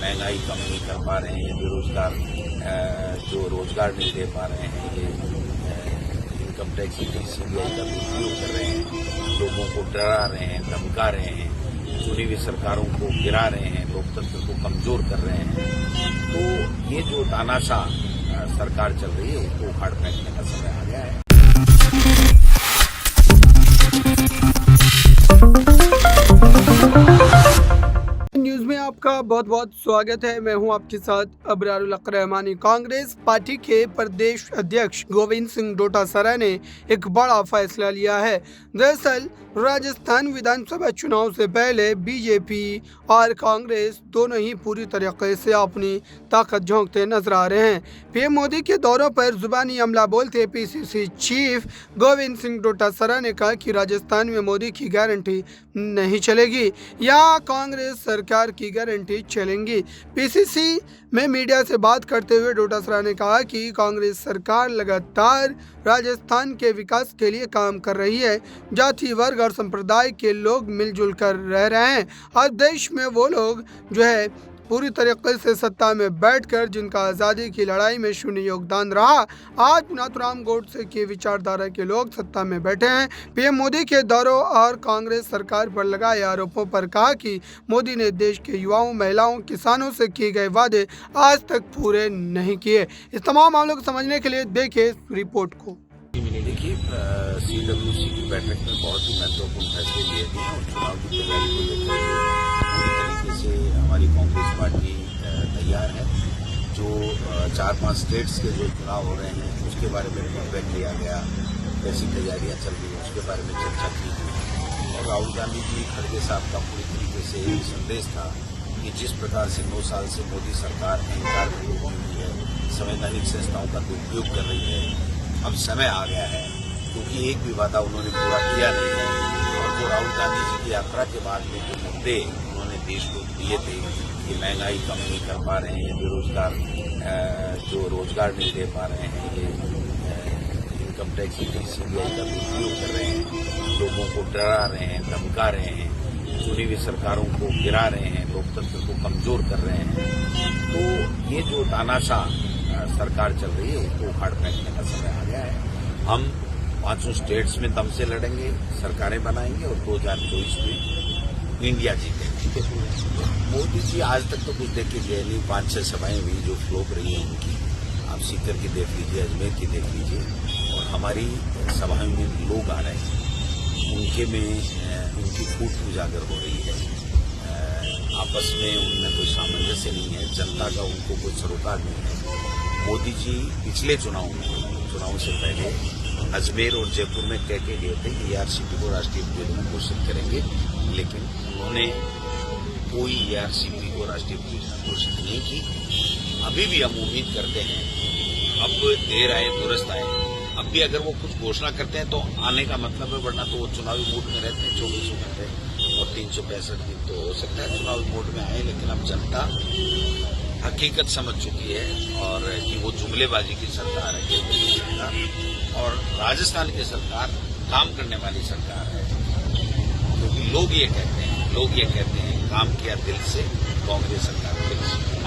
महंगाई कम नहीं कर पा रहे हैं, ये बेरोजगार जो रोजगार नहीं दे पा रहे हैं, ये इनकम टैक्स की सीबीआई का दुरुपयोग कर रहे हैं, लोगों को डरा रहे हैं, धमका रहे हैं, चुनी हुई सरकारों को गिरा रहे हैं, लोकतंत्र को कमजोर कर रहे हैं। तो ये जो तानाशाह सरकार चल रही है उसको उखाड़ फेंकने का समय आ गया है। न्यूज में आपका बहुत बहुत स्वागत है। मैं हूं आपके साथ अबरारुल हक रहमानी। कांग्रेस पार्टी के प्रदेश अध्यक्ष गोविंद सिंह डोटासरा ने एक बड़ा फैसला लिया है। दरअसल राजस्थान विधानसभा चुनाव से पहले बीजेपी और कांग्रेस दोनों ही पूरी तरीके से अपनी ताकत झोंकते नजर आ रहे हैं। पीएम मोदी के दौरों पर जुबानी हमला बोलते पीसीसी चीफ गोविंद सिंह डोटासरा ने कहा कि राजस्थान में मोदी की गारंटी नहीं चलेगी या कांग्रेस सरकार की गारंटी चलेंगी। पीसीसी में मीडिया से बात करते हुए डोटासरा ने कहा कि कांग्रेस सरकार लगातार राजस्थान के विकास के लिए काम कर रही है। जाति वर्ग और संप्रदाय के लोग मिलजुल कर रह रहे हैं और देश में वो लोग जो है पूरी तरीके से सत्ता में बैठकर जिनका आज़ादी की लड़ाई में शून्य योगदान रहा, आज नाथुराम गोडसे की विचारधारा के लोग सत्ता में बैठे हैं। पीएम मोदी के दौरों और कांग्रेस सरकार पर लगाए आरोपों पर कहा कि मोदी ने देश के युवाओं, महिलाओं, किसानों से किए गए वादे आज तक पूरे नहीं किए। इस तमाम मामलों को समझने के लिए देखें रिपोर्ट को। देखिए, सीडब्ल्यूसी की बैठक में बहुत ही महत्वपूर्ण फैसले लिए गए और चुनाव की तैयारी को लेकर पूरी तरीके से हमारी कांग्रेस पार्टी तैयार है। जो 4-5 स्टेट्स के जो चुनाव हो रहे हैं उसके बारे में फीडबैक लिया गया, कैसी तैयारियां चल रही हैं उसके बारे में चर्चा की गई और राहुल गांधी जी खड़गे साहब का पूरी तरीके से एक संदेश था कि जिस प्रकार से 9 साल से मोदी सरकार अहंकार में डूबी हुई है, संवैधानिक संस्थाओं का दुरुपयोग कर रही है, अब समय आ गया है क्योंकि एक भी वादा उन्होंने पूरा किया नहीं है। और जो राहुल गांधी जी की यात्रा के बाद में जो मुद्दे उन्होंने देश को दिए थे कि महंगाई कम नहीं कर पा रहे हैं, ये बेरोजगार जो रोजगार नहीं दे पा रहे हैं, ये इनकम टैक्स की सीबीआई का दुरुपयोग कर रहे हैं, लोगों को डरा रहे हैं, धमका रहे हैं, चुनी हुई सरकारों को गिरा रहे हैं, लोकतंत्र को कमजोर कर रहे हैं। तो ये जो तानाशाह सरकार चल रही है उसको उखाड़ फेंकने का समय आ गया है। हम 5 स्टेट्स में दम से लड़ेंगे, सरकारें बनाएंगे और 2024 में इंडिया जीतेंगे। मोदी जी आज तक तो कुछ देख के गए नहीं। 5-6 सभाएं हुई जो फ्लोप रही हैं उनकी, आप सीकर की देख लीजिए, अजमेर की देख लीजिए और हमारी सभाओं में लोग आ रहे हैं, उनके में उनकी फूट उजागर हो रही है। आपस में उनमें कोई सामंजस्य नहीं है, जनता का उनको कोई सरोकार नहीं है। मोदी जी पिछले चुनाव से पहले अजमेर और जयपुर में कह के गए थे कि एआरसीपी को राष्ट्रीय उद्योग में घोषित करेंगे, लेकिन उन्होंने कोई एआरसीपी को राष्ट्रीय उद्योग घोषित नहीं की। अभी भी हम उम्मीद करते हैं, अब देर आए दुरुस्त आए, अब भी अगर वो कुछ घोषणा करते हैं तो आने का मतलब है, वरना तो वो चुनावी मूड में रहते हैं 24 घंटे और 365 दिन। तो हो सकता है चुनावी मूड में आए, लेकिन अब जनता हकीकत समझ चुकी है और कि वो जुमलेबाजी की सरकार है, केंद्र की सरकार और राजस्थान की सरकार काम करने वाली सरकार है। क्योंकि लोग ये कहते हैं काम किया दिल से, कांग्रेस सरकार दिल से।